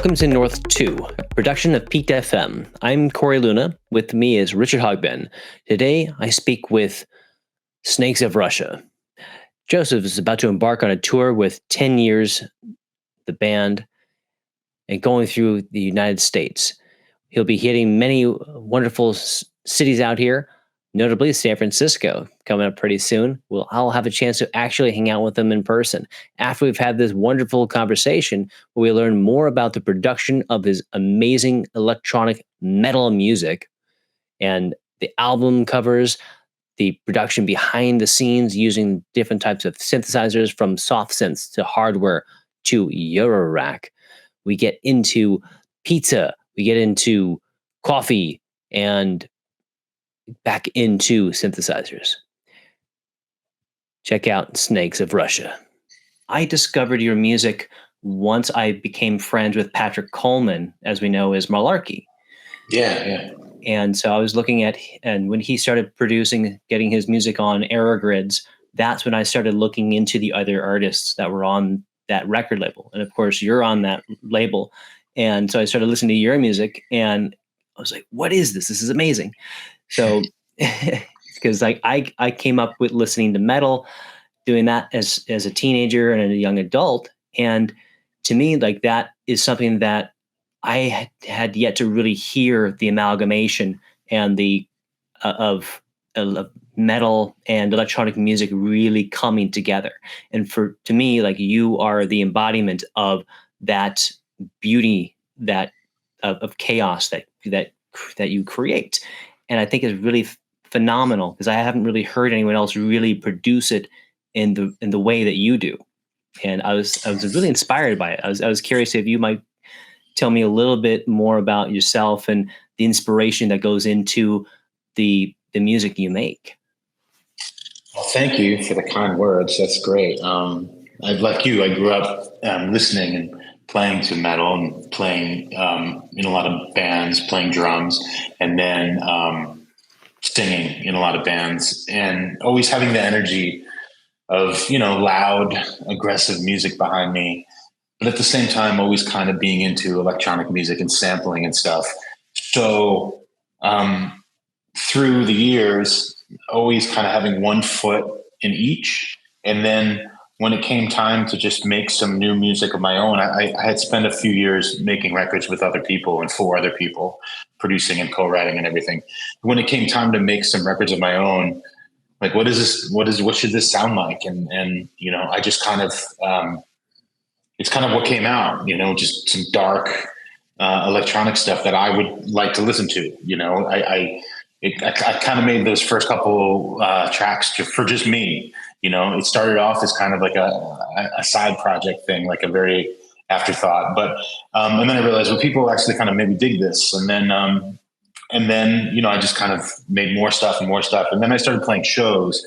Welcome to North² production of Peaked FM. I'm Korey Luna. With me is Richard Hogben. Today, I speak with Snakes of Russia. Joseph is about to embark on a tour with 10 Years, the band, and going through the United States. He'll be hitting many wonderful cities out here, notably San Francisco, coming up pretty soon. I'll have a chance to actually hang out with him in person. After we've had this wonderful conversation, where we learn more about the production of his amazing electronic metal music and the album covers, the production behind the scenes using different types of synthesizers, from soft synths to hardware to Eurorack. We get into pizza, we get into coffee, and back into synthesizers. Check out Snakes of Russia. I discovered your music once I became friends with Patrick Coleman, as we know as Malarkey. Yeah. And so I was looking at, and when he started producing, getting his music on error grids, that's when I started looking into the other artists that were on that record label. And of course, you're on that label. And so I started listening to your music, and I was like, what is this? This is amazing. So, because like I came up with listening to metal, doing that as a teenager and a young adult. And to me, like, that is something that I had yet to really hear the amalgamation and the of metal and electronic music really coming together. And to me, like, you are the embodiment of that beauty, that of chaos that you create. And I think it's really phenomenal, because I haven't really heard anyone else really produce it in the way that you do. And I was really inspired by it. I was curious if you might tell me a little bit more about yourself and the inspiration that goes into the music you make. Well, thank you for the kind words. That's great. Like you, I grew up listening and playing to metal and playing in a lot of bands, playing drums, and then singing in a lot of bands, and always having the energy of, loud, aggressive music behind me. But at the same time, always kind of being into electronic music and sampling and stuff. So through the years, always kind of having one foot in each. And then when it came time to just make some new music of my own, I had spent a few years making records with other people and for other people, producing and co-writing and everything. When it came time to make some records of my own, like, what should this sound like? And I just kind of, it's kind of what came out, just some dark electronic stuff that I would like to listen to. I kind of made those first couple tracks for just me. It started off as kind of like a side project thing, like a very afterthought. But and then I realized, well, people actually kind of maybe dig this, and then I just kind of made more stuff, and then I started playing shows,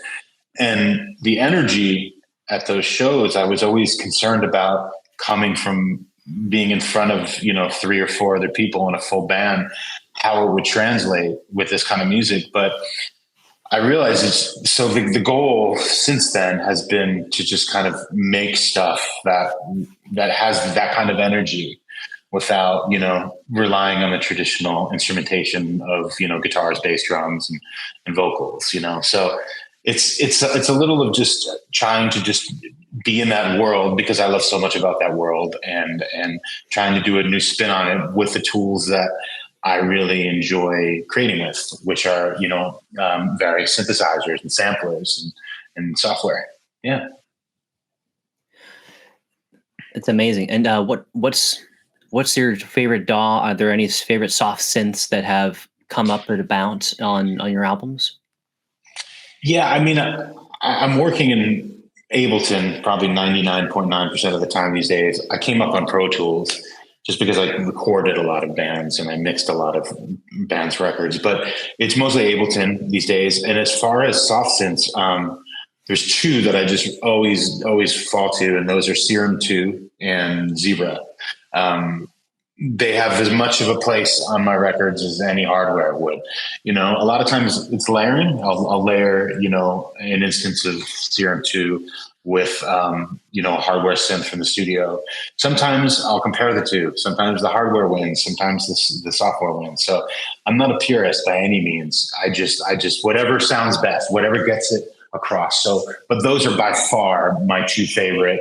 and the energy at those shows, I was always concerned about coming from being in front of 3 or 4 other people in a full band, how it would translate with this kind of music. But I realized the goal since then has been to just kind of make stuff that has that kind of energy without, relying on the traditional instrumentation of, guitars, bass, drums, and vocals, So it's a little of just trying to just be in that world, because I love so much about that world, and trying to do a new spin on it with the tools that I really enjoy creating with, which are, various synthesizers and samplers and software. Yeah. It's amazing. And what's your favorite DAW? Are there any favorite soft synths that have come up and about on your albums? Yeah, I mean, I'm working in Ableton probably 99.9% of the time these days. I came up on Pro Tools just because I recorded a lot of bands and I mixed a lot of bands' records, but it's mostly Ableton these days. And as far as soft synths, there's 2 that I just always fall to, and those are Serum 2 and Zebra. They have as much of a place on my records as any hardware would. A lot of times it's layering. I'll layer, an instance of Serum 2 with, a hardware synth from the studio. Sometimes I'll compare the two. Sometimes the hardware wins. Sometimes the software wins. So I'm not a purist by any means. I just whatever sounds best, whatever gets it across. So, but those are by far my two favorite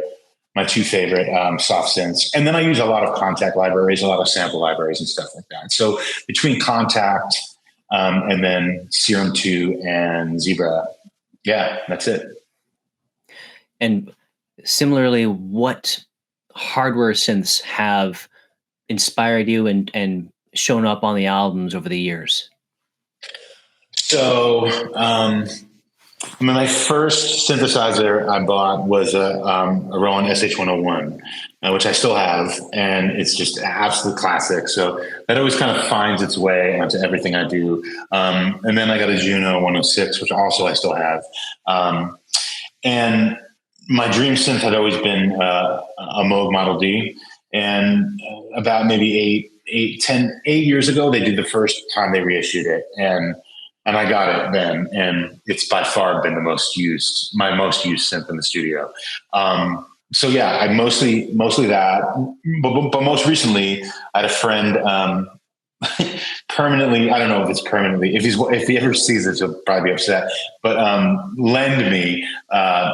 soft synths. And then I use a lot of Contact libraries, a lot of sample libraries and stuff like that. So between Contact and then Serum 2 and Zebra, yeah, that's it. And similarly, what hardware synths have inspired you and shown up on the albums over the years? So, my first synthesizer I bought was a Roland SH-101, which I still have, and it's just an absolute classic. So that always kind of finds its way onto everything I do. And then I got a Juno 106, which also I still have. And my dream synth had always been a Moog Model D. And about maybe 8 years ago, they did the first time they reissued it. And I got it then, and it's by far been my most used synth in the studio. So yeah, I mostly that, but most recently I had a friend, permanently, I don't know if it's permanently, if he ever sees this, he'll probably be upset, but, lend me, a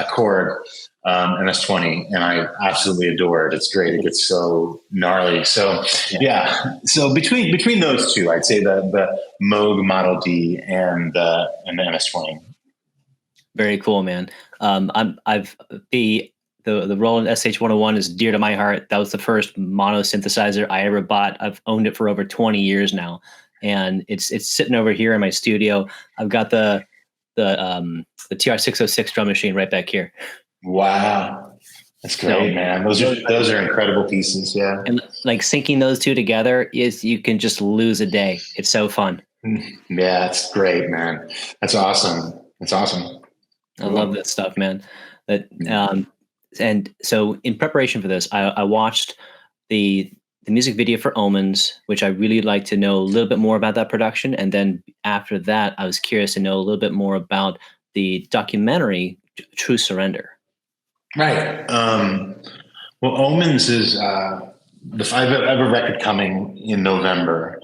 Korg, an S20, and I absolutely adore it. It's great. It gets so gnarly. So yeah. So between those two, I'd say the Moog Model D and the S20. Very cool, man. The Roland SH-101 is dear to my heart. That was the first mono synthesizer I ever bought. I've owned it for over 20 years now, and it's sitting over here in my studio. I've got the TR-606 drum machine right back here. Wow, that's great, man. Those are incredible pieces. Yeah, and like syncing those two together you can just lose a day. It's so fun. Yeah, it's great, man. That's awesome. I love that stuff, man. And so in preparation for this, I watched the music video for Omens, which I really like to know a little bit more about that production. And then after that, I was curious to know a little bit more about the documentary True Surrender. Right. Well, Omens is I have a record coming in November.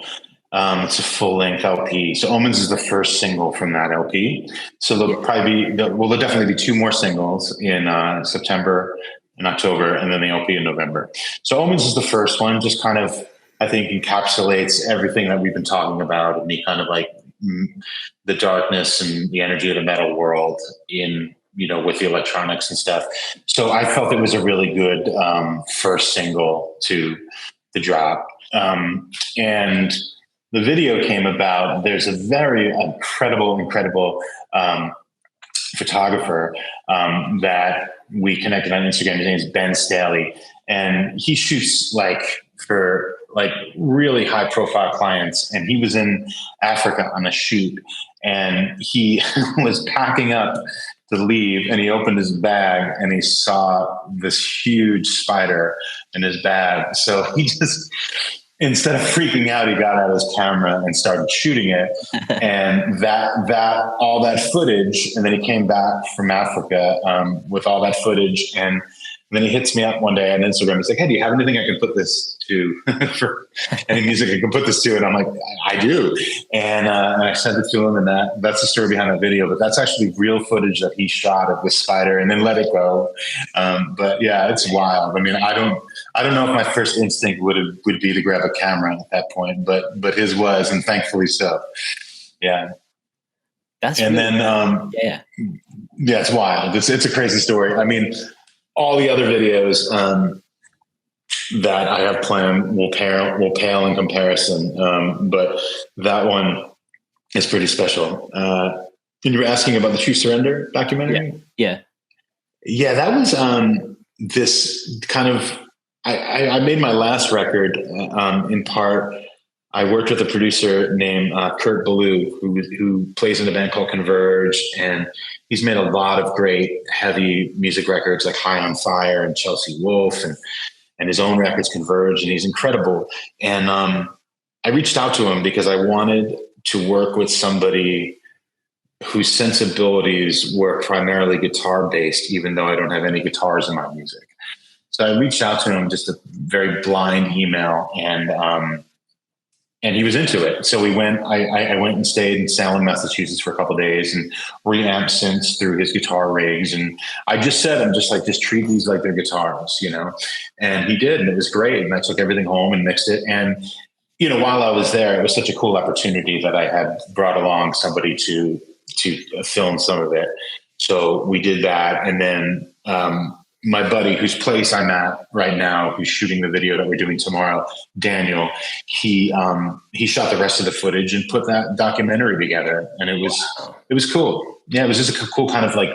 It's a full-length LP. So Omens is the first single from that LP. So there'll definitely be 2 more singles in September and October, and then the LP in November. So Omens is the first one, just kind of, I think, encapsulates everything that we've been talking about, and the kind of like the darkness and the energy of the metal world in, with the electronics and stuff. So I felt it was a really good first single to the drop. And the video came about. There's a very incredible photographer that we connected on Instagram. His name is Ben Staley, and he shoots for really high profile clients. And he was in Africa on a shoot, and he was packing up to leave, and he opened his bag and he saw this huge spider in his bag. So he just, instead of freaking out, he got out his camera and started shooting it. And all that footage, and then he came back from Africa with all that footage. And then he hits me up one day on Instagram. He's like, "Hey, do you have anything I can put this to for any music I can put this to?" And I'm like, "I do." And I sent it to him, and that's the story behind that video. But that's actually real footage that he shot of the spider and then let it go. But yeah, it's wild. I mean, I don't know if my first instinct would be to grab a camera at that point, but his was, and thankfully so. Yeah. That's and really then yeah, it's wild. It's a crazy story. I mean, all the other videos that I have planned will pale in comparison, but that one is pretty special. And you were asking about the True Surrender documentary? Yeah. That was this kind of. I made my last record in part. I worked with a producer named Kurt Ballou, who plays in a band called Converge, and he's made a lot of great heavy music records like High on Fire and Chelsea Wolfe, and his own records Converge, and he's incredible. And I reached out to him because I wanted to work with somebody whose sensibilities were primarily guitar based, even though I don't have any guitars in my music. So I reached out to him, just a very blind email, and he was into it. So we went. I went and stayed in Salem, Massachusetts, for a couple of days, and reamped synths through his guitar rigs. And I just said, I'm just like, just treat these like they're guitars, you know. And he did, and it was great. And I took everything home and mixed it. And while I was there, it was such a cool opportunity that I had brought along somebody to film some of it. So we did that, and then my buddy, whose place I'm at right now, who's shooting the video that we're doing tomorrow, Daniel, he shot the rest of the footage and put that documentary together, and it was cool. Yeah, it was just a cool kind of like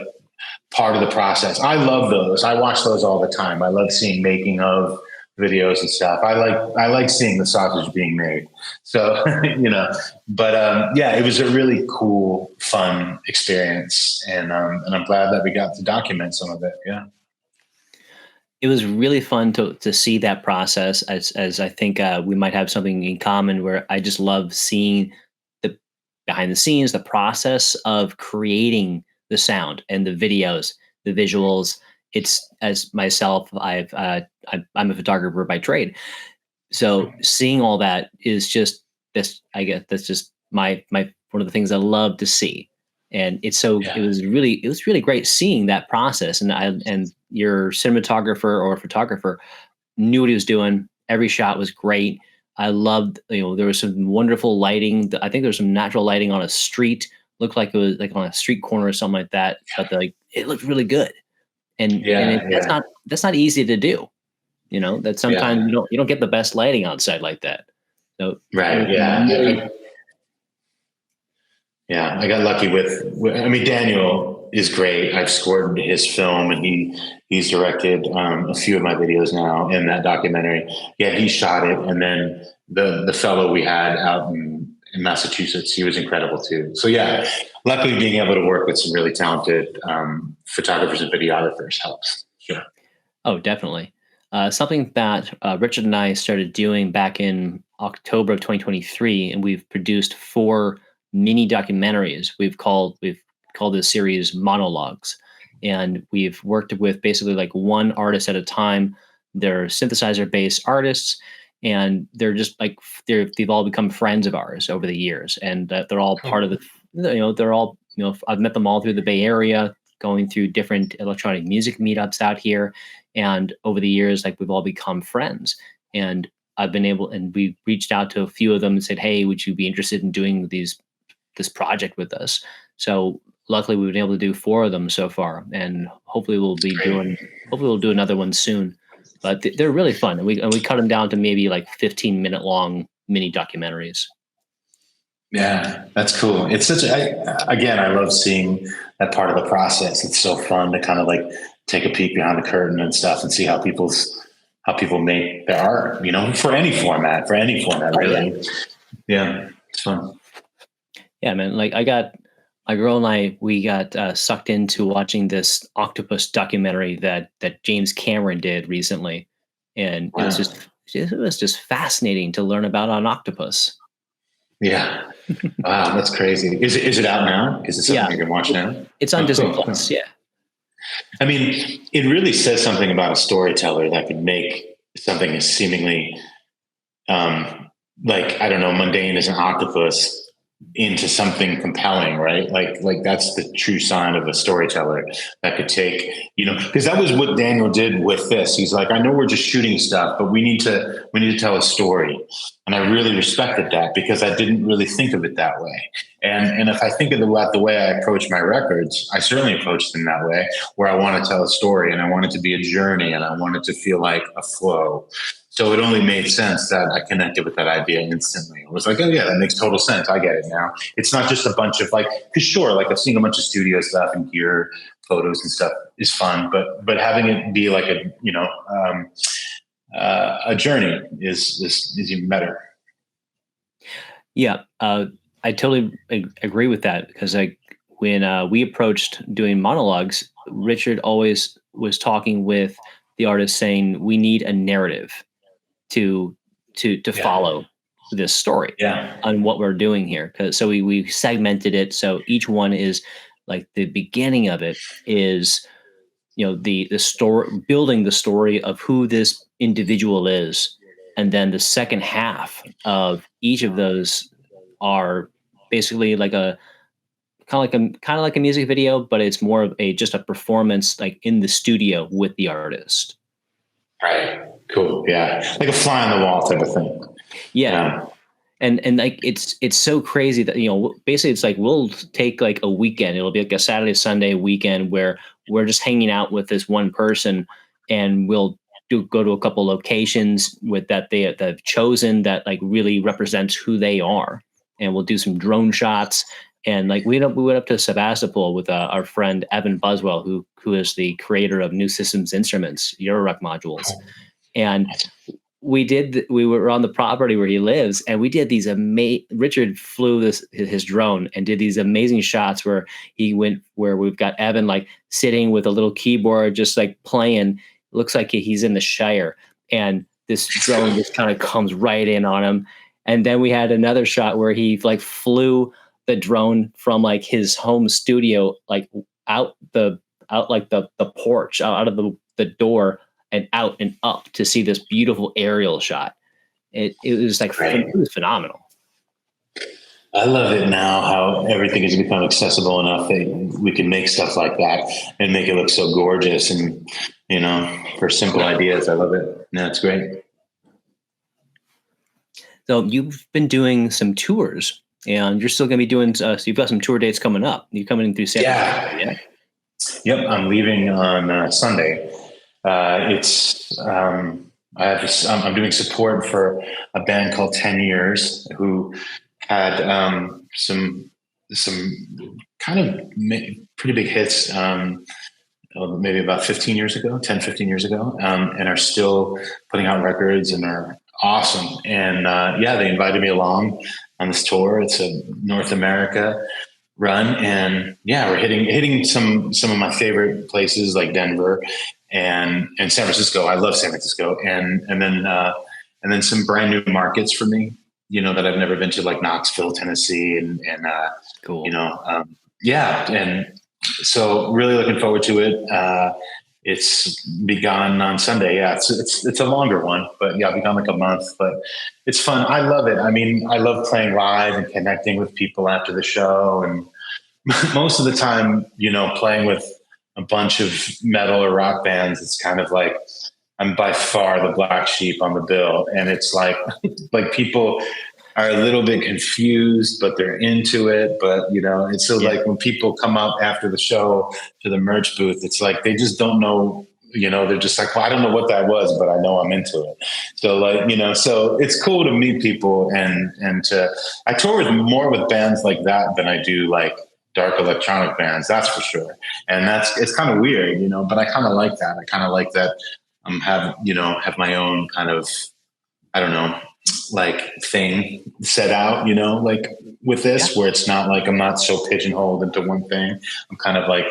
part of the process. I love those. I watch those all the time. I love seeing making of videos and stuff. I like seeing the sausage being made. So, but yeah, it was a really cool, fun experience. And I'm glad that we got to document some of it. Yeah. It was really fun to see that process, as I think we might have something in common, where I just love seeing the behind the scenes, the process of creating the sound and the videos, the visuals. It's, as myself, I'm a photographer by trade. So seeing all that is just this, I guess that's just my one of the things I love to see. And it's so it was really great seeing that process. And your cinematographer or photographer knew what he was doing. Every shot was great. I loved, there was some wonderful lighting. I think there was some natural lighting on a street. Looked like it was like on a street corner or something like that. But it looked really good. And that's not easy to do. That sometimes you don't get the best lighting outside like that. So right. Yeah. I got lucky with Daniel is great. I've scored his film, and he's directed a few of my videos now in that documentary. Yeah, he shot it. And then the fellow we had out in Massachusetts, he was incredible too. So yeah, luckily being able to work with some really talented photographers and videographers helps. Sure. Oh, definitely. Something that Richard and I started doing back in October of 2023, and we've produced 4 mini documentaries. We've called this series Monologues, and we've worked with basically like one artist at a time. They're synthesizer based artists, and they're just like they've all become friends of ours over the years, and they're all part of the they're all I've met them all through the Bay Area, going through different electronic music meetups out here, and over the years, like, we've all become friends. And we reached out to a few of them and said, hey, would you be interested in doing this project with us? So luckily we've been able to do 4 of them so far, and hopefully we'll do another one soon. But they're really fun, and we cut them down to maybe like 15-minute long mini documentaries. Yeah, that's cool. It's I love seeing that part of the process. It's so fun to kind of like take a peek behind the curtain and stuff and see how people make their art, for any format, really. Yeah, it's fun. Yeah, man. Like, my girl and we got sucked into watching this octopus documentary that James Cameron did recently. And wow. It was just fascinating to learn about an octopus. Yeah. Wow, that's crazy. Is it out now? Is it something you can watch now? It's on Disney Plus. Yeah. It really says something about a storyteller that could make something as seemingly, mundane as an octopus into something compelling, right? Like that's the true sign of a storyteller that could take, because that was what Daniel did with this. He's like, I know we're just shooting stuff, but we need to tell a story. And I really respected that, because I didn't really think of it that way. And if I think of the way I approach my records, I certainly approach them that way, where I want to tell a story, and I want it to be a journey, and I want it to feel like a flow. So it only made sense that I connected with that idea instantly. It was like, oh yeah, that makes total sense. I get it now. It's not just a bunch of because sure, like I've seen a bunch of studio stuff and gear photos and stuff is fun, but having it be like a journey is even better. Yeah, I totally agree with that, because when we approached doing monologues, Richard always was talking with the artist, saying we need a narrative to follow. this story Yeah. on what we're doing here. So we segmented it. So each one is like the beginning of it is, the story, building the story of who this individual is. And then the second half of each of those are basically like a kind of like a music video, but it's more of just a performance like in the studio with the artist. Right. Cool. Yeah. Like a fly on the wall type of thing. Yeah. And like it's so crazy that basically it's like we'll take like a weekend. It'll be like a Saturday, Sunday weekend where we're just hanging out with this one person, and we'll go to a couple locations with that they've chosen that like really represents who they are, and we'll do some drone shots. And like we went up to Sebastopol with our friend Evan Buswell, who is the creator of New Systems Instruments Eurorack modules, and we were on the property where he lives, and we did these Richard flew his drone and did these amazing shots where we've got Evan like sitting with a little keyboard, just like playing. Looks like he's in the Shire, and this drone just kind of comes right in on him. And then we had another shot where he like flew the drone from like his home studio, like out like the porch, out of the door, and out and up to see this beautiful aerial shot. It was like, it was phenomenal. I love it now how everything has become accessible enough that we can make stuff like that and make it look so gorgeous. And, for simple ideas, I love it. No, it's great. So you've been doing some tours, and you're still going to be doing, so you've got some tour dates coming up. You're coming in through San Francisco, yeah? Yep. I'm leaving on Sunday. I'm doing support for a band called 10 Years who had some kind of pretty big hits maybe about 15 years ago, and are still putting out records and are awesome. And they invited me along on this tour. It's a North America run, and we're hitting some of my favorite places like Denver and San Francisco. I love San Francisco, and then some brand new markets for me, that I've never been to, like Knoxville, Tennessee, and cool. And so really looking forward to it. It's begun on Sunday. Yeah, it's a longer one, but I'll be gone like a month, but it's fun. I love it. I mean, I love playing live and connecting with people after the show. And most of the time, playing with a bunch of metal or rock bands, it's kind of like I'm by far the black sheep on the bill. And it's like people are a little bit confused, but they're into it. But, it's so like when people come up after the show to the merch booth, it's like they just don't know, they're just like, well, I don't know what that was, but I know I'm into it. So so it's cool to meet people and I tour more with bands like that than I do like dark electronic bands, that's for sure. And it's kind of weird, but I kind of like that. I kind of like that have my own kind of, I don't know, like thing set out, like with this, where it's not like I'm not so pigeonholed into one thing. I'm kind of like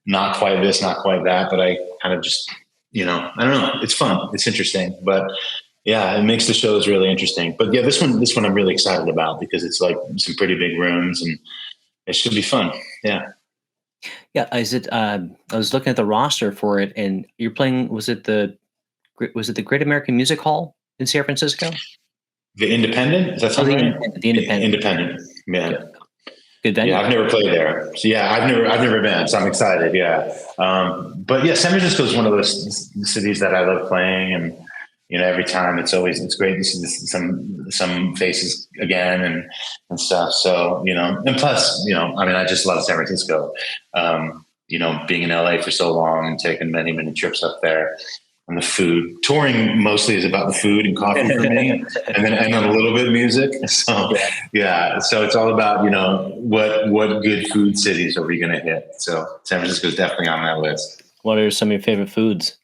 not quite this, not quite that, but I kind of just, I don't know. It's fun. It's interesting, but it makes the shows really interesting. But this one I'm really excited about because it's like some pretty big rooms and it should be fun. Yeah. Yeah. Is it, I was looking at the roster for it, and you're playing, was it the Great American Music Hall in San Francisco? The Independent? Is that something? The Independent. Independent. Yeah. Good venue. Yeah, I've never played there. So I've never been. So I'm excited. Yeah. But San Francisco is one of those cities that I love playing, and every time it's great to see some faces again and stuff. So and plus I just love San Francisco. Being in LA for so long and taking many trips up there. And the food. Touring mostly is about the food and coffee for me, and then a little bit of music. So so it's all about what good food cities are we going to hit. So San Francisco is definitely on that list. What are some of your favorite foods?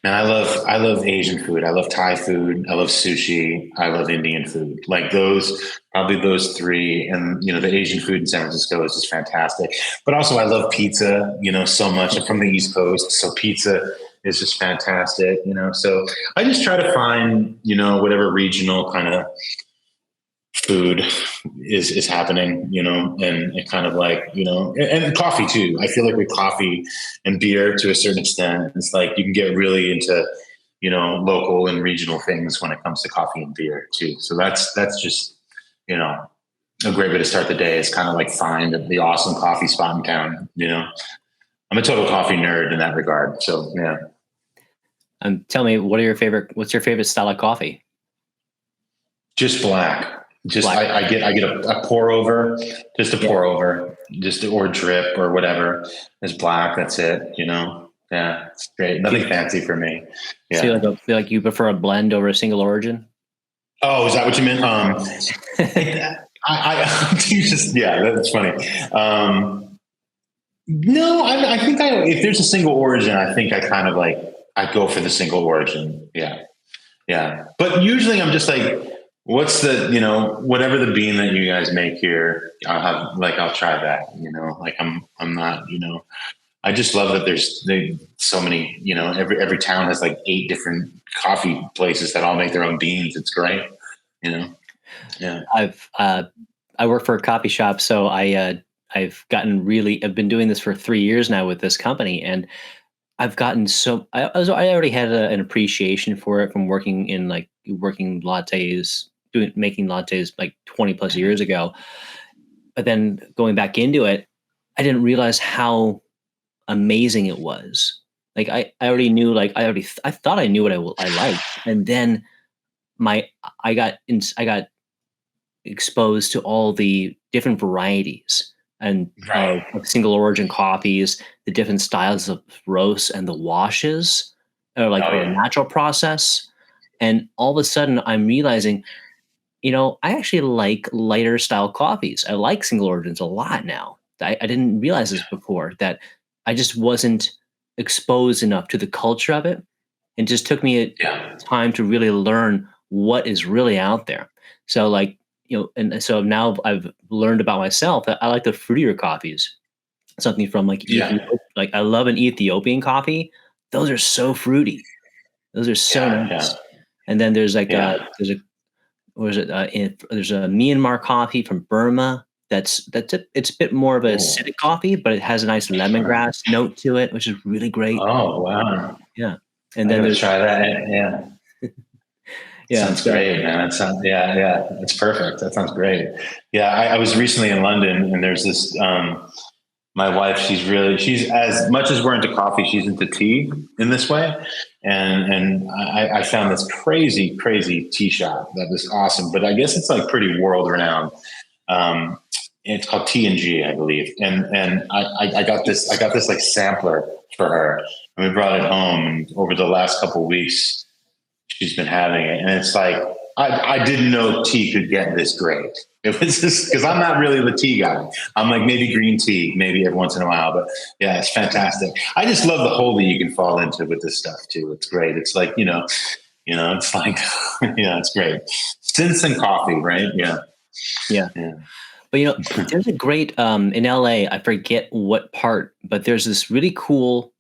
And I love Asian food. I love Thai food. I love sushi. I love Indian food. Like probably those three. And the Asian food in San Francisco is just fantastic. But also I love pizza. So much. I'm from the East Coast, so pizza is just fantastic, so I just try to find, whatever regional kind of food is happening, and it kind of like, and coffee too. I feel like with coffee and beer to a certain extent, it's like you can get really into, local and regional things when it comes to coffee and beer too. So that's just, a great way to start the day is kind of like find the awesome coffee spot in town. I'm a total coffee nerd in that regard. So yeah. Tell me, what's your favorite style of coffee? Just black. Just black. I get a pour over, just a pour over, or drip or whatever. It's black. That's it. Yeah, it's great. Nothing fancy for me. Yeah. So feel like you prefer a blend over a single origin? Oh, is that what you meant? That's funny. No, I think if there's a single origin, I think I kind of like, I go for the single origin. Yeah. Yeah. But usually I'm just like, what's the, whatever the bean that you guys make here, I'll try that, like I'm not, I just love that there's so many, every town has like 8 different coffee places that all make their own beans. It's great. Yeah. I work for a coffee shop. So I've been doing this for 3 years now with this company, and I've gotten I already had an appreciation for it from working lattes, making lattes like 20 plus years ago. But then going back into it, I didn't realize how amazing it was. Like I already knew, I thought I knew what I liked. And then I got exposed to all the different varieties and of single origin coffees, the different styles of roasts and the washes, or the natural process. And all of a sudden I'm realizing, I actually like lighter style coffees. I like single origins a lot now. I didn't realize this before, that I just wasn't exposed enough to the culture of it. It just took me time to really learn what is really out there. So and so now I've learned about myself that I like the fruitier coffees. Something from I love an Ethiopian coffee. Those are so fruity. Those are so nice. Yeah. And then there's there's a Myanmar coffee from Burma. It's a bit more of a acidic coffee, but it has a nice lemongrass note to it, which is really great. Oh wow! Yeah, and then try that. Yeah, yeah, sounds great, man. It's perfect. That sounds great. Yeah, I was recently in London, and there's this. My wife, she's as much as we're into coffee, she's into tea in this way. And I found this crazy tea shop that was awesome, but I guess it's like pretty world renowned. It's called T&G, I believe. And I got this like sampler for her, and we brought it home, and over the last couple of weeks, she's been having it. And it's like, I didn't know tea could get this great. It was just because I'm not really the tea guy. I'm like maybe green tea, maybe every once in a while, but yeah, it's fantastic. I just love the hole that you can fall into with this stuff too. It's great. It's like, it's like, it's great. Synths and coffee, right? Yeah. Yeah. But there's a great in LA, I forget what part, but there's this really cool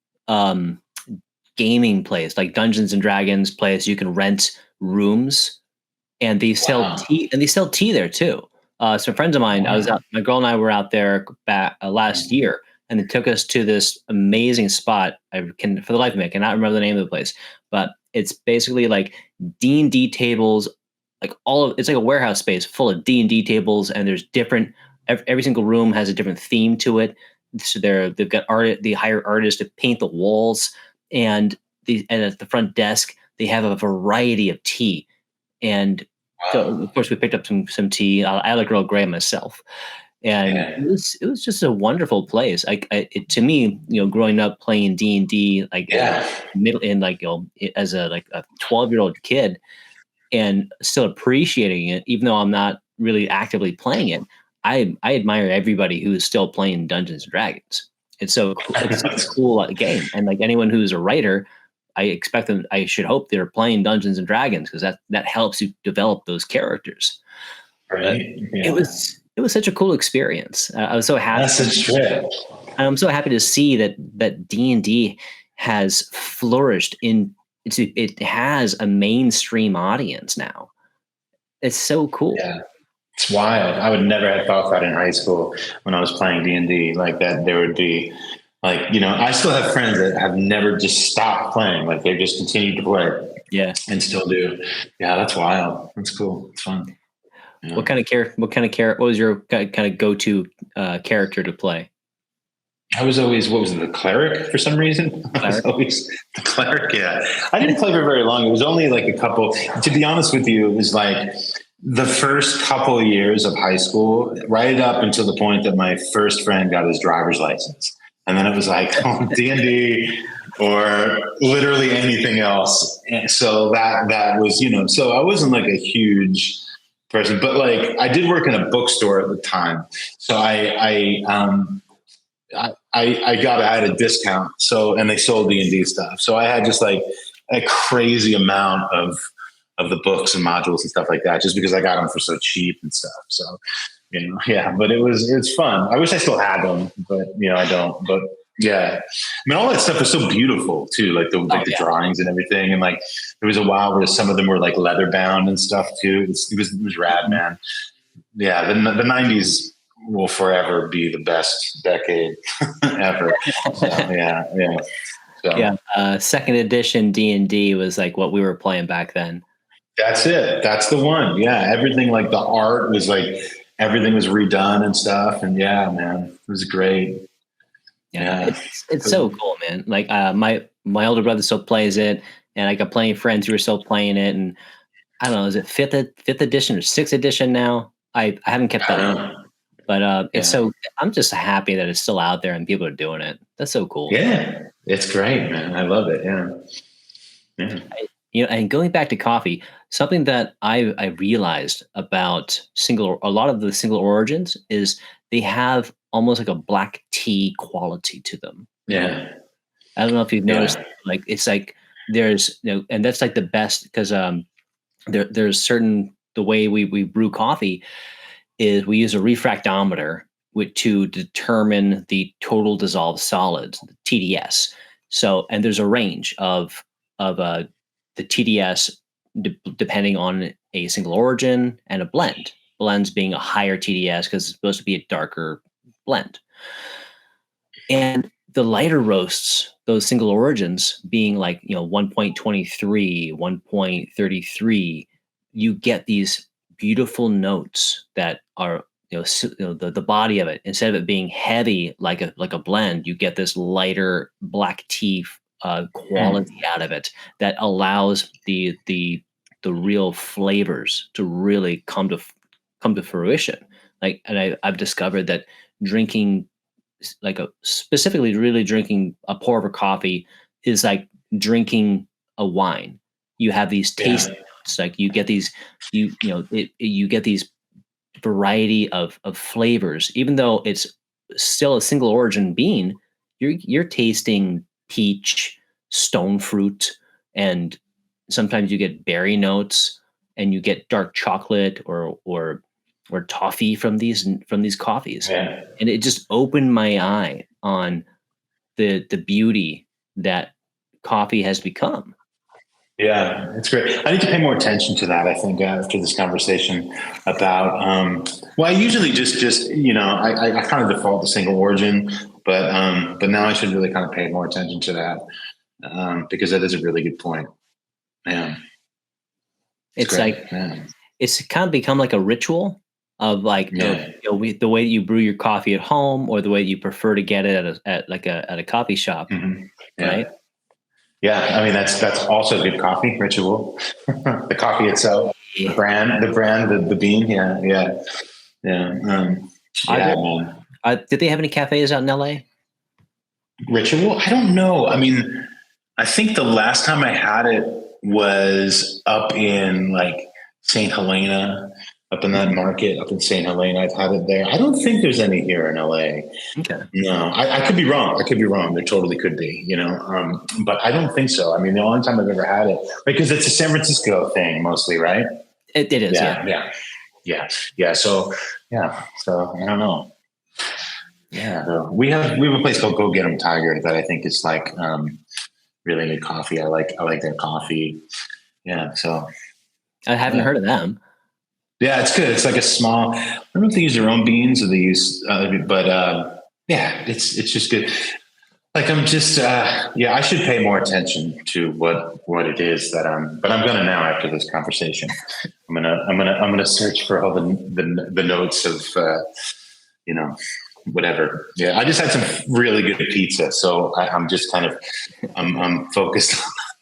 gaming place, like Dungeons and Dragons place. You can rent rooms, and they sell tea, and they sell tea there too. Some friends of mine, my girl and I were out there back last year, and it took us to this amazing spot. For the life of me, I cannot remember the name of the place, but it's basically like D&D tables, it's like a warehouse space full of D&D tables, and there's different. Every single room has a different theme to it. So they've got they hire artists to paint the walls, and at the front desk they have a variety of tea. And so, of course, we picked up some tea. I like Earl Grey myself, and it was just a wonderful place. To me, growing up playing D&D, as a 12-year-old kid, and still appreciating it, even though I'm not really actively playing it. I admire everybody who is still playing Dungeons and Dragons. It's so cool. It's such a cool game, and like anyone who's a writer, I should hope they're playing Dungeons and Dragons, because that helps you develop those characters. Right. It was such a cool experience. I was so happy. That's a trip. I'm so happy to see that D&D has flourished it has a mainstream audience now. It's so cool. Yeah. It's wild. I would never have thought that in high school when I was playing D&D, like that there would be like, you know, I still have friends that have never just stopped playing. Like they just continued to play. Yeah. And still do. Yeah. That's wild. That's cool. It's fun. Yeah. What was your kind of go-to character to play? I was always, what was it, the cleric for some reason? I was always the cleric. Yeah. I didn't play for very long. It was only like a couple, to be honest with you, it was like the first couple of years of high school, right up until the point that my first friend got his driver's license. And then it was like D&D or literally anything else. And so that was, you know, so I wasn't like a huge person, but like I did work in a bookstore at the time. So I had a discount. So, and they sold D&D stuff. So I had just like a crazy amount of the books and modules and stuff like that, just because I got them for so cheap and stuff. So, you know, yeah, but it's fun. I wish I still had them, but you know, I don't, but yeah. I mean, all that stuff was so beautiful too. Like the drawings and everything. And like, there was a while where some of them were like leather bound and stuff too. It was rad, man. Yeah. The 90s will forever be the best decade ever. So, yeah. So, yeah. Second edition D&D was like what we were playing back then. That's it. That's the one. Yeah. Everything, like the art was like, everything was redone and stuff. And yeah, man, it was great. Yeah. It's so cool, man. Like my older brother still plays it, and I got plenty of friends who are still playing it. And I don't know, is it fifth edition or sixth edition now? I haven't kept that up. But it's so, I'm just happy that it's still out there and people are doing it. That's so cool. Yeah. It's great, man. I love it. Yeah. You know, and going back to coffee, something that I realized about a lot of the single origins is they have almost like a black tea quality to them. Yeah. I don't know if you've noticed, like, it's like there's, you know, and that's like the best because there's certain, the way we brew coffee is we use a refractometer to determine the total dissolved solids, the TDS. So, and there's a range of the TDS depending on a single origin and a blend. Blends being a higher TDS because it's supposed to be a darker blend. And the lighter roasts, those single origins being like, you know, 1.23, 1.33, you get these beautiful notes that are, you know, the body of it, instead of it being heavy like a blend, you get this lighter black tea quality out of it that allows the real flavors to really come to fruition. Like, and I've discovered that drinking, like specifically really drinking a pour of a coffee is like drinking a wine. You have these taste notes, like you get these, you get these variety of flavors, even though it's still a single origin bean. You're tasting peach, stone fruit, and sometimes you get berry notes, and you get dark chocolate or toffee from these coffees. Yeah. And it just opened my eye on the beauty that coffee has become. Yeah, it's great. I need to pay more attention to that, I think, after this conversation about, well, I usually just, you know, I kind of default to single origin, but now I should really kind of pay more attention to that, because that is a really good point. Yeah. It's it's kind of become like a ritual of like, the way that you brew your coffee at home, or the way that you prefer to get it at a coffee shop. Mm-hmm. Yeah. Right. Yeah, I mean that's also good coffee ritual. The coffee itself, the brand, the bean. Yeah. Man. Did they have any cafes out in LA? Ritual? I don't know. I mean, I think the last time I had it was up in like St. Helena, up in that market, up in St. Helena. I've had it there. I don't think there's any here in LA. Okay. No, I could be wrong. There totally could be, you know, but I don't think so. I mean, the only time I've ever had it, because it's a San Francisco thing mostly, right? It is. Yeah. So I don't know. Yeah. So we have a place called Go Get 'Em Tiger that I think is like, really good coffee. I like their coffee. Yeah. So I haven't heard of them. Yeah, it's good. It's like a small. I don't know if they use their own beans or they use, but yeah, it's just good. Like I'm just, yeah, I should pay more attention to what it is that but I'm gonna now after this conversation. I'm gonna search for all the notes of, you know, whatever. Yeah, I just had some really good pizza, so I'm just kind of, I'm focused.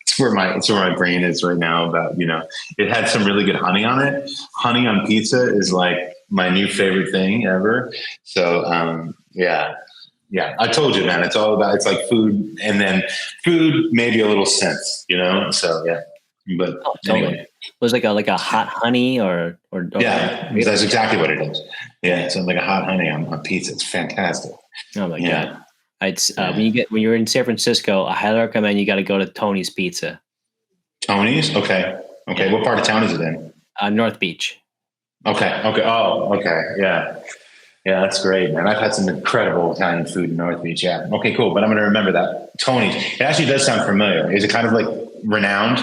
It's where my brain is right now. About it had some really good honey on it. Honey on pizza is like my new favorite thing ever. So yeah. Yeah, I told you, man. It's like food, and then food, maybe a little sense, So yeah, but Totally. anyway, Was it like a hot honey or yeah, that's exactly what it is. Yeah, it's like a hot honey on pizza. It's fantastic. Oh my god! It's when you're in San Francisco, I highly recommend you got to go to Tony's Pizza. Tony's, okay. Yeah. What part of town is it in? North Beach. Okay. Oh, okay. Yeah. Yeah, that's great, man. I've had some incredible Italian food in North Beach. Yeah. Okay, cool. But I'm going to remember that. Tony's. It actually does sound familiar. Is it kind of like renowned?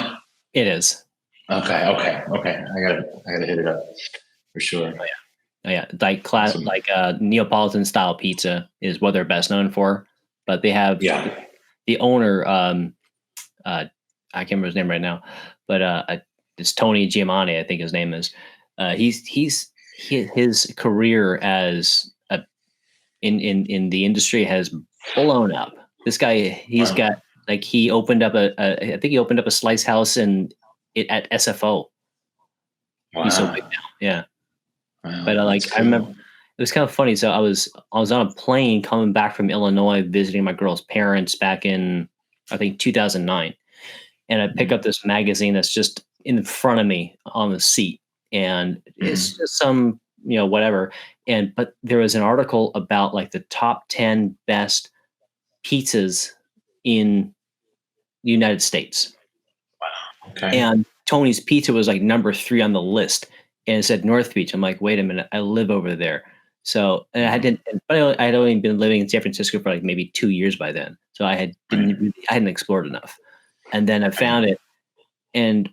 It is. Okay. I gotta hit it up for sure. Oh yeah. Like Neapolitan style pizza is what they're best known for. But they have the owner. I can't remember his name right now, but it's Tony Giamatti, I think his name is. His career as in the industry has blown up. This guy, he's got like he opened up I think he opened up a slice house at SFO. Wow. He's so big now, yeah. Wow, but I remember it was kind of funny. So I was on a plane coming back from Illinois visiting my girl's parents back in I think 2009, and I pick up this magazine that's just in front of me on the seat. And it's just some, whatever. But there was an article about like the top 10 best pizzas in the United States. Wow. Okay. And Tony's Pizza was like number 3 on the list. And it said North Beach. I'm like, wait a minute, I live over there. So and I had only been living in San Francisco for like maybe 2 years by then. So I hadn't explored enough. And then I found it. And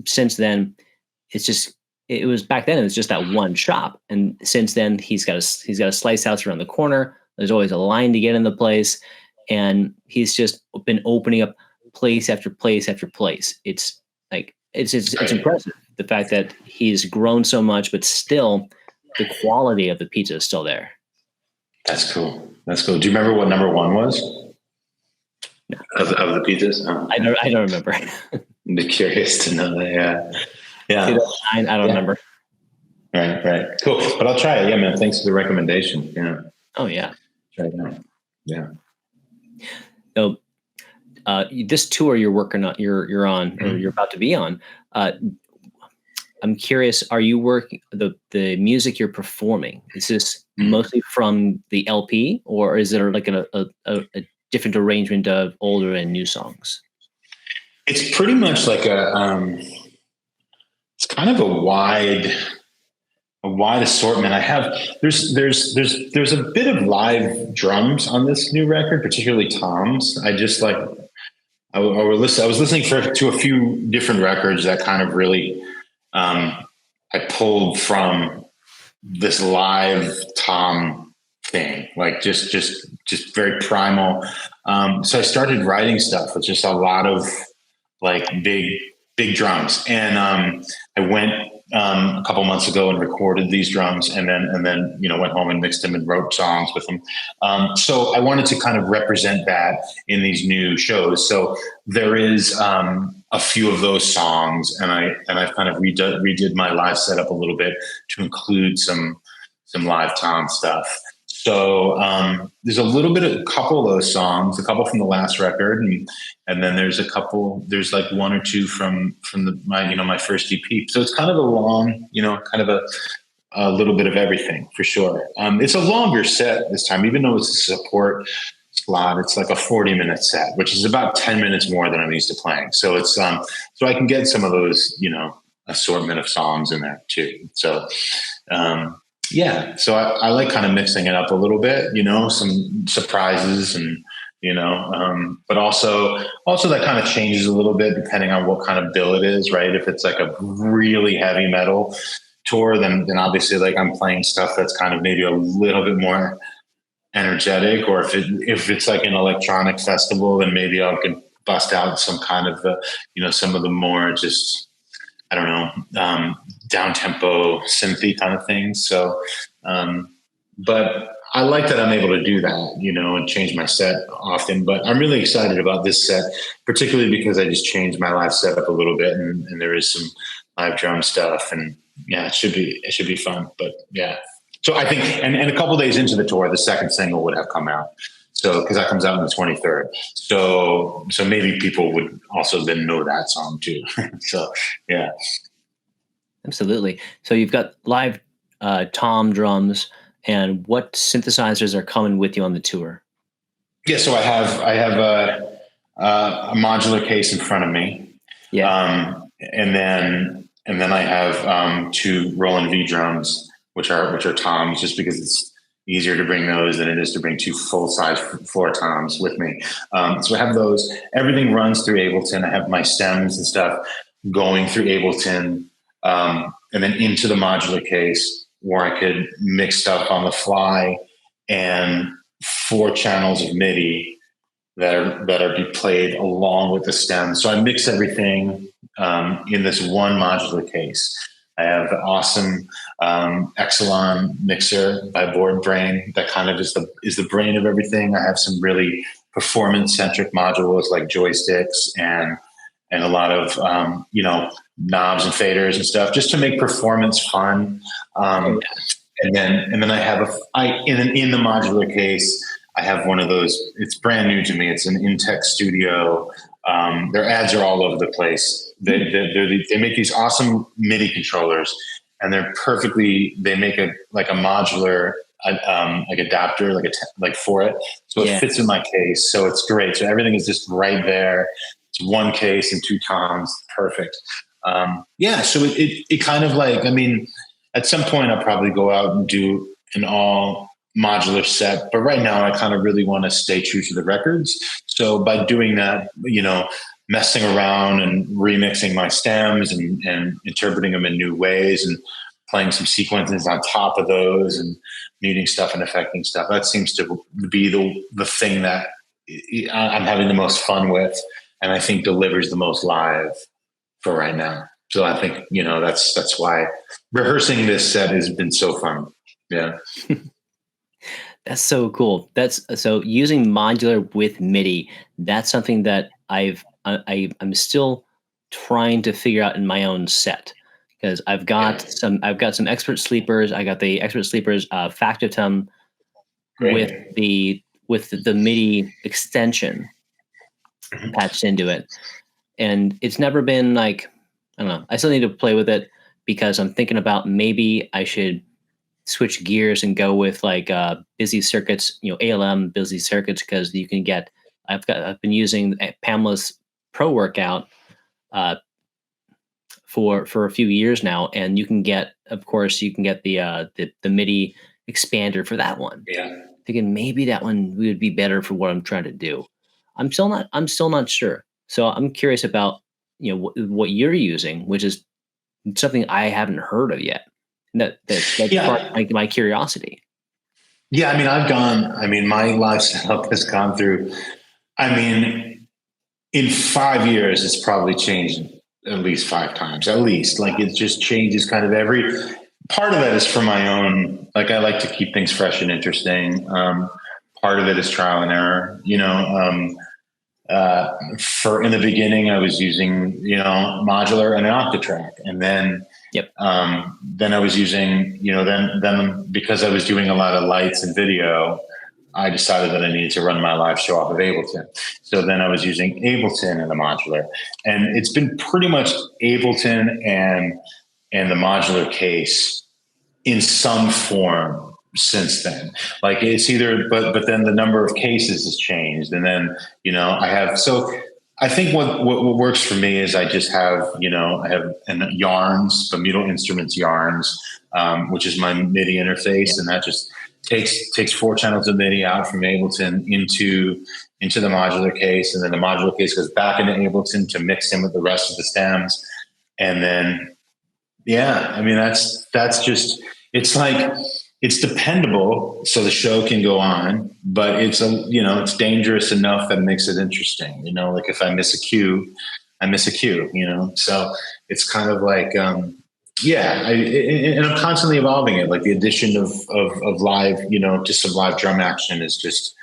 since then, it was back then, it was just that one shop. And since then he's got a slice house around the corner. There's always a line to get in the place. And he's just been opening up place after place after place. It's like, it's impressive. The fact that he's grown so much, but still the quality of the pizza is still there. That's cool. Do you remember what number 1 was? No. Of the pizzas? Oh. I don't remember. I'd be curious to know that. Yeah. I don't remember. Right. Cool. But I'll try it. Yeah, man. Thanks for the recommendation. Yeah. Oh yeah. Try it out. Yeah. So, this tour you're working on, you're on, or you're about to be on. I'm curious. Are you working the music you're performing? Is this mostly from the LP, or is it like a different arrangement of older and new songs? It's pretty much like it's kind of a wide assortment. There's a bit of live drums on this new record, particularly toms. I was listening to a few different records that kind of really I pulled from this live tom thing, like just very primal. So I started writing stuff with just a lot of like big drums, and I went a couple months ago and recorded these drums, and then went home and mixed them and wrote songs with them. So I wanted to kind of represent that in these new shows. So there is a few of those songs, and I've kind of redid my live setup a little bit to include some live tom stuff. So there's a couple of those songs, a couple from the last record, and then there's like 1 or 2 from my first EP. So it's kind of a long, kind of a little bit of everything for sure. It's a longer set this time, even though it's a support slot. It's like a 40-minute set, which is about 10 minutes more than I'm used to playing. So it's so I can get some of those, assortment of songs in there too. So. Yeah. So I like kind of mixing it up a little bit, some surprises and but also that kind of changes a little bit depending on what kind of bill it is, right? If it's like a really heavy metal tour, then obviously like I'm playing stuff that's kind of maybe a little bit more energetic, or if it's like an electronic festival, then maybe I could bust out some kind of some of the more just, I don't know, down tempo synthy kind of things. So, but I like that I'm able to do that, and change my set often. But I'm really excited about this set, particularly because I just changed my live setup a little bit, and there is some live drum stuff, and yeah, it should be fun. But yeah, so I think, and a couple days into the tour, the second single would have come out. So, because that comes out on the 23rd. So maybe people would also then know that song too. So yeah, absolutely. So you've got live tom drums. And what synthesizers are coming with you on the tour? Yeah, so I have a modular case in front of me. Yeah, and then I have two Roland V drums, which are toms, just because it's easier to bring those than it is to bring two full size floor toms with me. So I have those. Everything runs through Ableton. I have my stems and stuff going through Ableton, and then into the modular case, where I could mix stuff on the fly, and 4 channels of MIDI that are be played along with the stem. So I mix everything in this one modular case. I have the awesome Exelon mixer by Board Brain that kind of is the brain of everything. I have some really performance centric modules like joysticks and a lot of knobs and faders and stuff, just to make performance fun. And then I have in the modular case, I have one of those. It's brand new to me. It's an Intech Studio. Their ads are all over the place. They make these awesome MIDI controllers, and they make a modular like adapter, like for it, so it fits in my case. So it's great. So everything is just right there. It's one case and 2 toms. Perfect. So it kind of like, I mean, at some point I'll probably go out and do an all modular set, but right now I kind of really want to stay true to the records. So by doing that, messing around and remixing my stems and interpreting them in new ways and playing some sequences on top of those and muting stuff and affecting stuff, that seems to be the thing that I'm having the most fun with, and I think delivers the most live for right now. So I think, that's why rehearsing this set has been so fun. Yeah. That's so cool. So using modular with MIDI, that's something that I'm still trying to figure out in my own set, because I've got some expert sleepers. I got the expert sleepers Factotum with the MIDI extension patched into it. And it's never been like, I don't know, I still need to play with it, because I'm thinking about maybe I should switch gears and go with like busy circuits, ALM busy circuits, because you can get, I've been using Pamela's Pro Workout for a few years now, and you can get the MIDI expander for that one. Yeah. Thinking maybe that one would be better for what I'm trying to do. I'm still not sure. So I'm curious about what you're using, which is something I haven't heard of yet. That's part my curiosity. Yeah, my live setup has gone through, in 5 years, it's probably changed at least 5 times, at least. Like, it just changes kind of every part of that is for my own, like, I like to keep things fresh and interesting. Part of it is trial and error, for in the beginning, I was using, modular and an Octatrack. And then, then I was using, then because I was doing a lot of lights and video, I decided that I needed to run my live show off of Ableton. So then I was using Ableton and the modular, and it's been pretty much Ableton and the modular case in some form since then. Like, it's either, but then the number of cases has changed. And then, I think what works for me is I just have, I have yarns, Bermuda Instruments yarns, which is my MIDI interface. And that just takes 4 channels of MIDI out from Ableton into the modular case, and then the modular case goes back into Ableton to mix in with the rest of the stems, and then I mean that's just, it's like, it's dependable so the show can go on, but it's it's dangerous enough that it makes it interesting. Like if I miss a cue, I miss a cue. So it's kind of like. And I'm constantly evolving it. Like the addition of live, just some live drum action is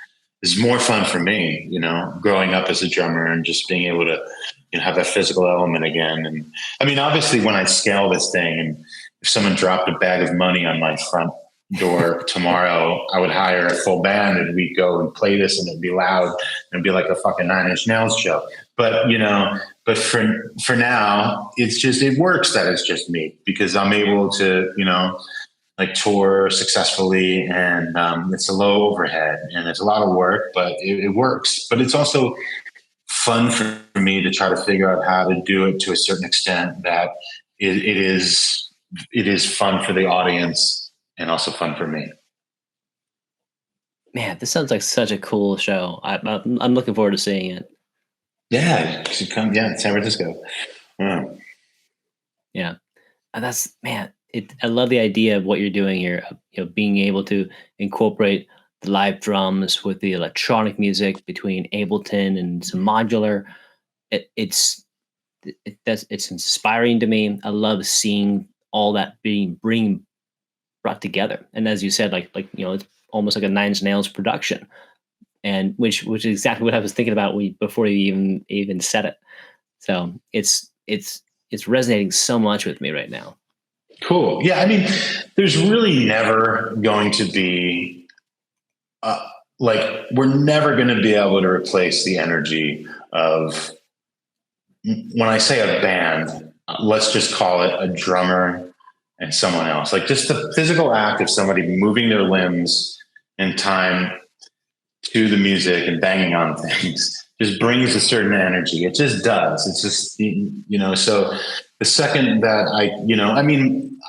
more fun for me, growing up as a drummer and just being able to have that physical element again. And I mean, obviously when I scale this thing, and if someone dropped a bag of money on my front door tomorrow, I would hire a full band and we'd go and play this, and it'd be loud and it'd be like a fucking Nine Inch Nails show. But, but for now, it works that it's just me, because I'm able to, like tour successfully, and it's a low overhead and it's a lot of work, but it works. But it's also fun for me to try to figure out how to do it to a certain extent that it is fun for the audience and also fun for me. Man, this sounds like such a cool show. I'm looking forward to seeing it. Yeah, you should come. Yeah, San Francisco. Yeah, and that's, man. I love the idea of what you're doing here. Being able to incorporate the live drums with the electronic music between Ableton and some modular. It's inspiring to me. I love seeing all that being brought together. And as you said, like it's almost like a Nine Inch Nails production. And which is exactly what I was thinking about before you even said it. So it's resonating so much with me right now. Cool. Yeah, I mean, there's really never going to be we're never going to be able to replace the energy of, when I say a band, let's just call it a drummer and someone else. Like just the physical act of somebody moving their limbs in time to the music and banging on things just brings a certain energy. It just does. It's just, so the second that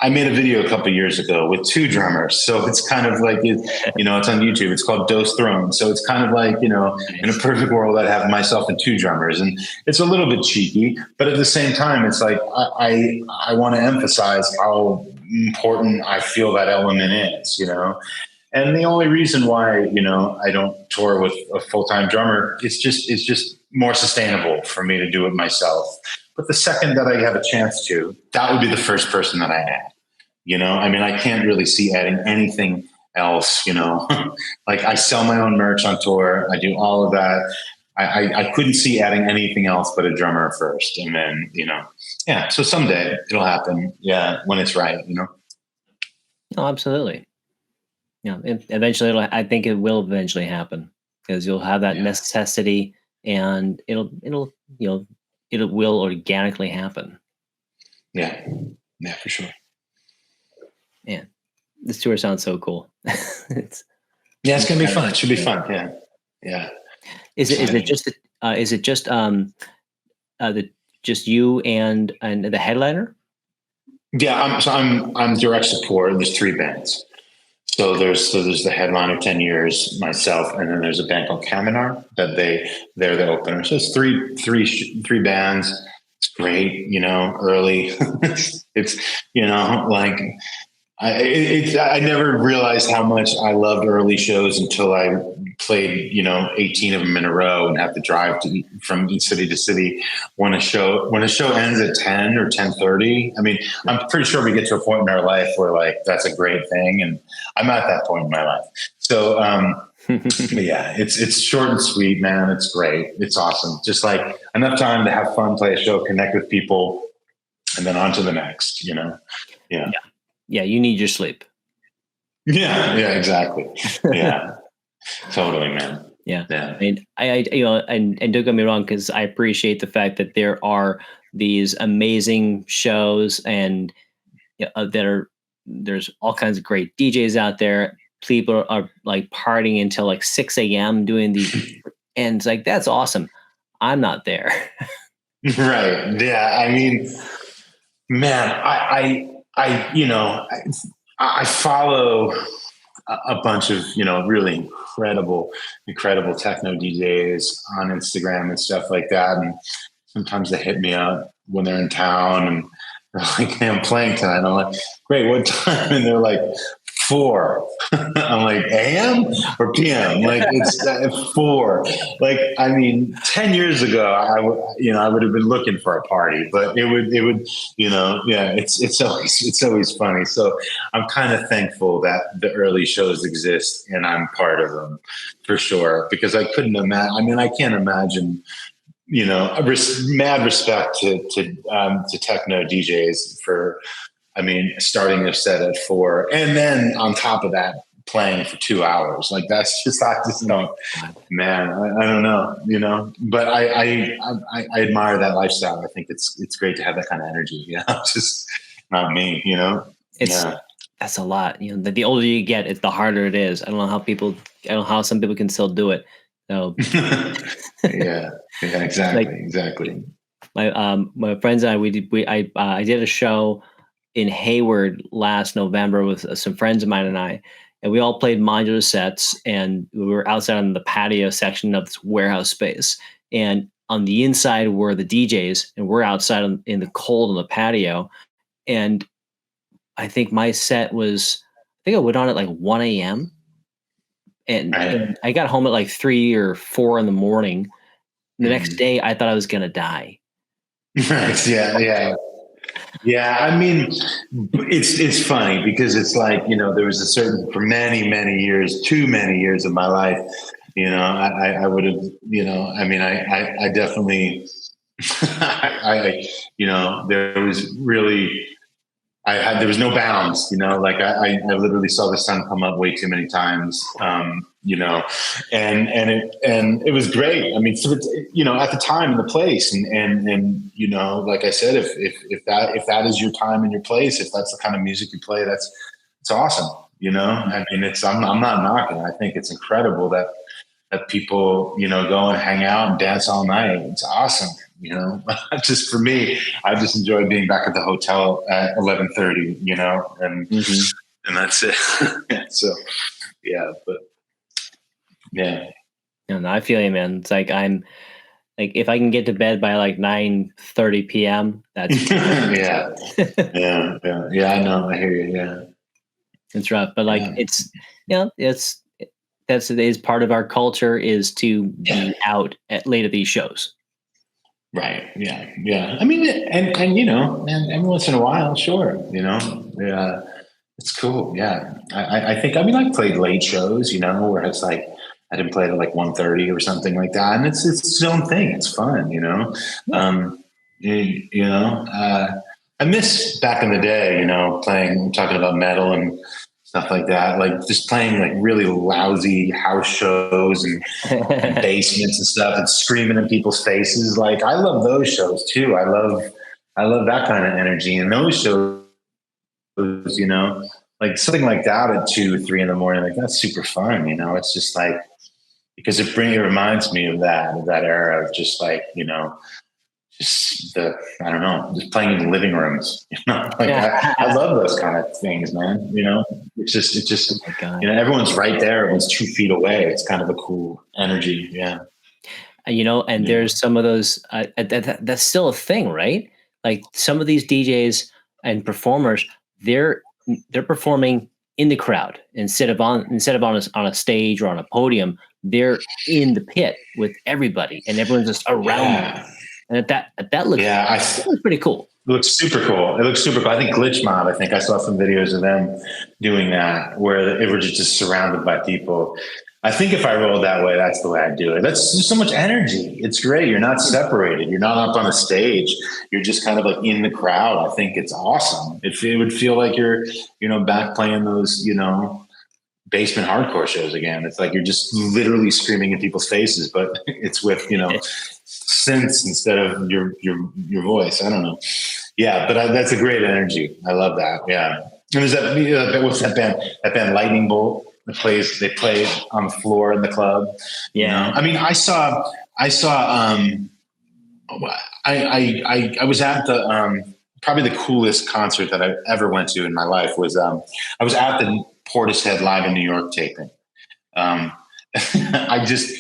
I made a video a couple of years ago with 2 drummers. So it's kind of like, it's on YouTube. It's called Dose Throne. So it's kind of like, in a perfect world, I'd have myself and 2 drummers, and it's a little bit cheeky, but at the same time, it's like, I want to emphasize how important I feel that element is, And the only reason why, I don't tour with a full-time drummer, it's just more sustainable for me to do it myself. But the second that I have a chance to, that would be the first person that I add. I mean, I can't really see adding anything else, like I sell my own merch on tour. I do all of that. I couldn't see adding anything else but a drummer first. And then, so someday it'll happen. Yeah. When it's right, Oh, absolutely. Yeah, eventually, I think it will eventually happen, because you'll have that necessity, and it will organically happen. Yeah, for sure. Man, this tour sounds so cool. It's gonna be fun. It should be fun. Yeah. Is it just you and the headliner? Yeah, I'm direct support. There's 3 bands. So there's the headliner, 10 years, myself, and then there's a band called Kaminar that they're the opener. So it's three bands. It's great, early. It's like I never realized how much I loved early shows until I played 18 of them in a row and have to drive from city to city. When a show ends at 10 or 10:30, I mean, I'm pretty sure we get to a point in our life where like that's a great thing, and I'm at that point in my life. So yeah, it's short and sweet, man. It's great. It's awesome. Just like enough time to have fun, play a show, connect with people, and then on to the next. Yeah, you need your sleep. Yeah, exactly. Yeah, totally, man. Yeah. I mean, and don't get me wrong, because I appreciate the fact that there are these amazing shows, and there's all kinds of great DJs out there. People are like partying until like 6 a.m. doing the, and it's like, that's awesome. I'm not there. Right. Yeah. I mean, man, I follow a bunch of, really incredible techno DJs on Instagram and stuff like that. And sometimes they hit me up when they're in town and they're like, hey, I'm playing tonight. And I'm like, great, what time? And they're like, 4. I'm like, AM or PM? Like, it's 4. Like, I mean, 10 years ago, I would have been looking for a party, but it would, it's always funny. So I'm kind of thankful that the early shows exist and I'm part of them for sure, because I couldn't imagine. I mean, I can't imagine, mad respect to techno DJs for, starting their set at 4, and then on top of that, playing for 2 hours. Like, I just don't, man, I don't know, but I admire that lifestyle. I think it's great to have that kind of energy. It's just not me, That's a lot. The older you get, the harder it is. I don't know how some people can still do it. So yeah, exactly. My friends and I did a show in Hayward last November with some friends of mine and we all played modular sets, and we were outside on the patio section of this warehouse space, and on the inside were the DJs, and we're outside in the cold on the patio. And I think my set I went on at like 1 a.m. And I got home at like 3 or 4 in the morning. The next day I thought I was going to die. Yeah, I mean, it's funny because it's like, there was for many, many years, too many years of my life, I would have, I definitely, there was really, there was no bounds, like I literally saw the sun come up way too many times, and it was great. I mean, at the time and the place, and like I said, if that is your time and your place, if that's the kind of music you play, it's awesome. I mean, I'm not knocking. I think it's incredible that people, go and hang out and dance all night. It's awesome. Just for me, I just enjoy being back at the hotel at 11:30, and that's it. So, yeah, but yeah. No, I feel you, man. It's like if I can get to bed by like 9:30 p.m., that's yeah. I know. I hear you. Yeah, it's rough, but it is part of our culture is to be out late at these shows. Right. Yeah. I mean, and every once in a while, sure. Yeah, it's cool. Yeah. I think, I played late shows, where it's like, I didn't play at like 1:30 or something like that. And it's its own thing. It's fun, I miss back in the day, talking about metal and stuff like that, like just playing like really lousy house shows and basements and stuff and screaming in people's faces. Like, I love those shows too. I love that kind of energy. And those shows, like something like that at 2 or 3 in the morning, like that's super fun. It's just like, because it reminds me of that era of just like, just just playing in the living rooms. I love those kind of things, man. It's just everyone's right there. Everyone's 2 feet away. It's kind of a cool energy. Yeah. And there's some of those, that's still a thing, right? Like some of these DJs and performers, they're performing in the crowd instead of on a stage or on a podium. They're in the pit with everybody, and everyone's just around them. And that looks pretty cool. It looks super cool. I think Glitch Mob, I saw some videos of them doing that where they were just surrounded by people. I think if I rolled that way, that's the way I'd do it. That's just so much energy. It's great. You're not separated. You're not up on a stage. You're just kind of like in the crowd. I think it's awesome. It would feel like you're, back playing those, basement hardcore shows again. It's like you're just literally screaming in people's faces, but it's with, synths instead of your voice. I don't know. Yeah, but that's a great energy. I love that. Yeah. And there's that, what's that band? That band Lightning Bolt that they play on the floor in the club. Yeah. I mean, I was at the, probably the coolest concert that I ever went to in my life was, I was at the Portishead Live in New York taping. I just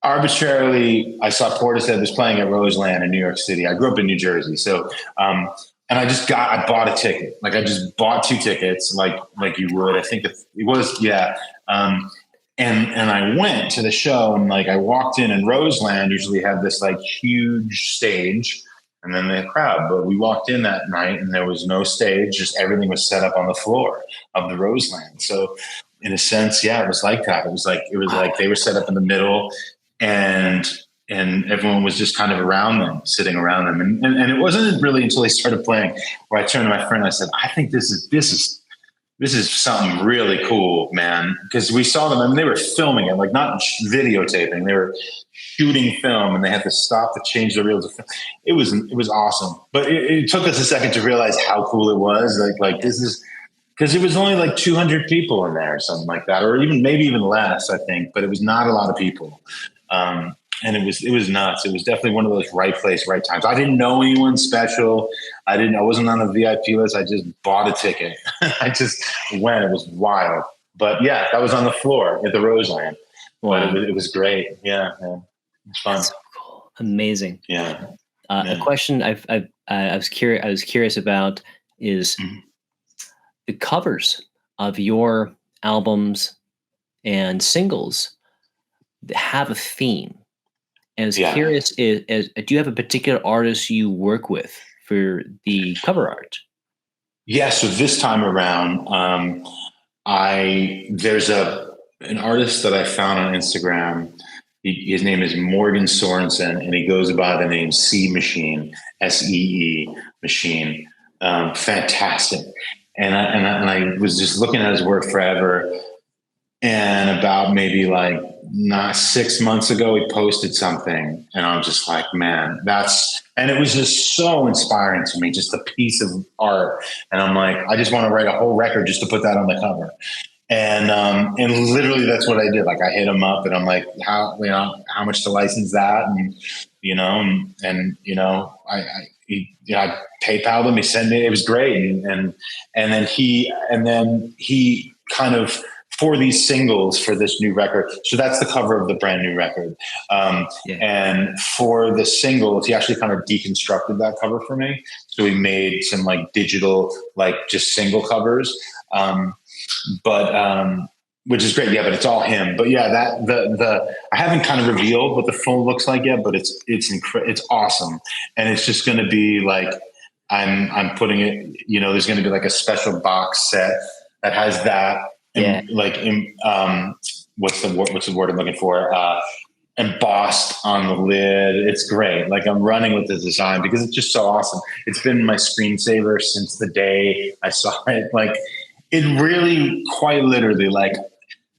arbitrarily, I saw Portishead was playing at Roseland in New York City. I grew up in New Jersey. So, and I bought a ticket. Like I just bought 2 tickets, like you would. I think it was, yeah. And I went to the show, and like I walked in, and Roseland usually had this like huge stage and then the crowd. But we walked in that night and there was no stage, just everything was set up on the floor of the Roseland. So in a sense, yeah, it was like that. It was like they were set up in the middle, and everyone was just kind of around them, sitting around them. And it wasn't really until they started playing where I turned to my friend and I said, I think this is something really cool, man. Because we saw them, and they were filming it, like not videotaping. They were shooting film, and they had to stop to change the reels of film. It was awesome. But it took us a second to realize how cool it was. Like this is, because it was only like 200 people in there or something like that, or maybe even less, I think. But it was not a lot of people. And it was nuts. It was definitely one of those right place, right times. I didn't know anyone special. I wasn't on the VIP list. I just bought a ticket. I just went. It was wild. But yeah, that was on the floor at the Roseland. Wow. But it was great. Yeah. It was fun. That's so cool. Amazing. Yeah. A question I was curious about is the covers of your albums and singles have a theme. And I was curious, do you have a particular artist you work with for the cover art? Yeah, so this time around, there's an artist that I found on Instagram. His name is Morgan Sorenson, and he goes by the name MCE Machine, SEE Machine. Fantastic. And I was just looking at his work forever. And about maybe like not 6 months ago, he posted something, and I'm just like, man, and it was just so inspiring to me, just a piece of art. And I'm like, I just want to write a whole record just to put that on the cover. And literally that's what I did. Like I hit him up, and I'm like, how much to license that? And, I PayPal'd him, he sent me, it was great. And then he kind of, for these singles for this new record. So that's the cover of the brand new record. And for the singles, he actually kind of deconstructed that cover for me. So he made some like digital, like just single covers. Which is great. Yeah, but it's all him. But yeah, I haven't kind of revealed what the phone looks like yet, but it's awesome. And it's just going to be like, I'm putting it, there's going to be like a special box set that has that. Yeah. What's the word I'm looking for? Embossed on the lid. It's great. Like I'm running with the design because it's just so awesome. It's been my screensaver since the day I saw it. Like it really, quite literally, like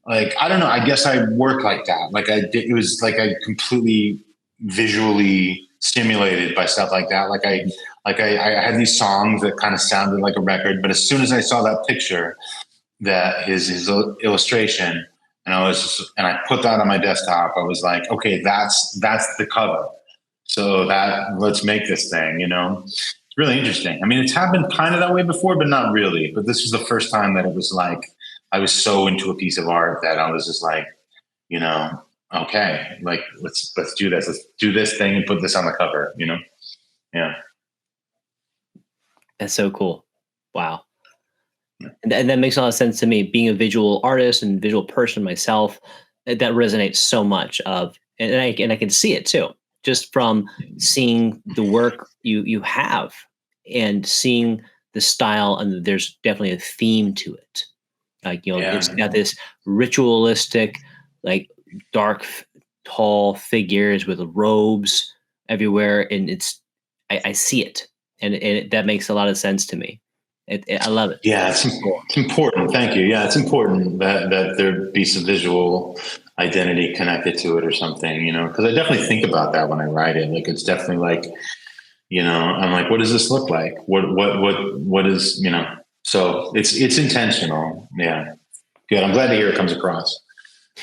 I don't know. I guess I work like that. Like it was like I completely visually stimulated by stuff like that. Like I had these songs that kind of sounded like a record, but as soon as I saw that picture, that his illustration, and I put that on my desktop. I was like, okay, that's the cover. So let's make this thing, It's really interesting. I mean, it's happened kind of that way before, but not really. But this was the first time that it was like, I was so into a piece of art that I was just like, okay, like let's do this. Let's do this thing and put this on the cover, Yeah. That's so cool. Wow. And that makes a lot of sense to me. Being a visual artist and visual person myself, that resonates so much. And I can see it too, just from seeing the work you have and seeing the style, and there's definitely a theme to it. Like it's got this ritualistic, like dark, tall figures with robes everywhere, and I see it, and that makes a lot of sense to me. I love it. Yeah, it's important. Thank you. Yeah, it's important that there be some visual identity connected to it or something, because I definitely think about that when I write it. Like, it's definitely like, I'm like, what does this look like? What is, so it's intentional. Yeah. Good. I'm glad to hear it comes across.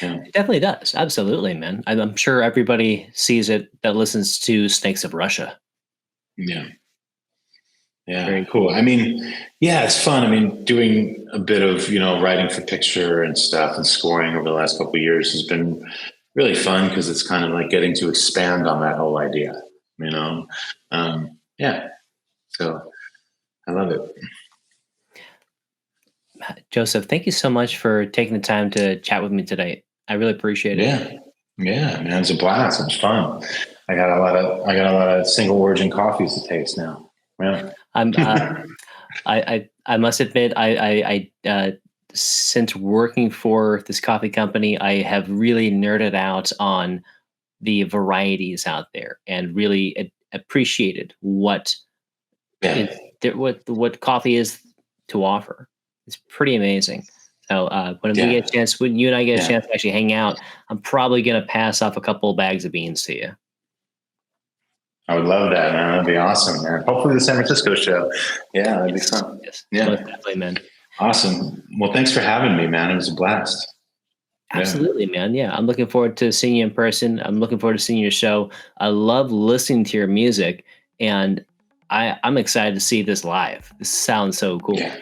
Yeah. It definitely does. Absolutely, man. I'm sure everybody sees it that listens to Snakes of Russia. Yeah. Yeah, Very cool. I mean, yeah, it's fun. I mean, doing a bit of, writing for picture and stuff and scoring over the last couple of years has been really fun because it's kind of like getting to expand on that whole idea, Yeah. So I love it. Joseph, thank you so much for taking the time to chat with me today. I really appreciate it. Yeah. Yeah, man, it's a blast. It's fun. I got a lot of single origin coffees to taste now. Yeah. I must admit, since working for this coffee company, I have really nerded out on the varieties out there and really appreciated what what coffee is to offer. It's pretty amazing. So when we get a chance, when you and I get a chance to actually hang out, I'm probably going to pass off a couple of bags of beans to you. I would love that, man. That'd be awesome, man. Hopefully the San Francisco show. Yeah, that'd be fun. Yes. Yeah, most definitely, man. Awesome. Well, thanks for having me, man. It was a blast. Absolutely, man. Yeah, I'm looking forward to seeing you in person. I'm looking forward to seeing your show. I love listening to your music, and I'm excited to see this live. This sounds so cool. Yeah,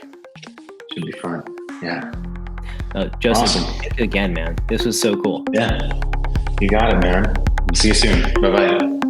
should be fun. Yeah. Joseph, awesome. Thank you again, man. This was so cool. Yeah, you got it, man. See you soon. Bye-bye.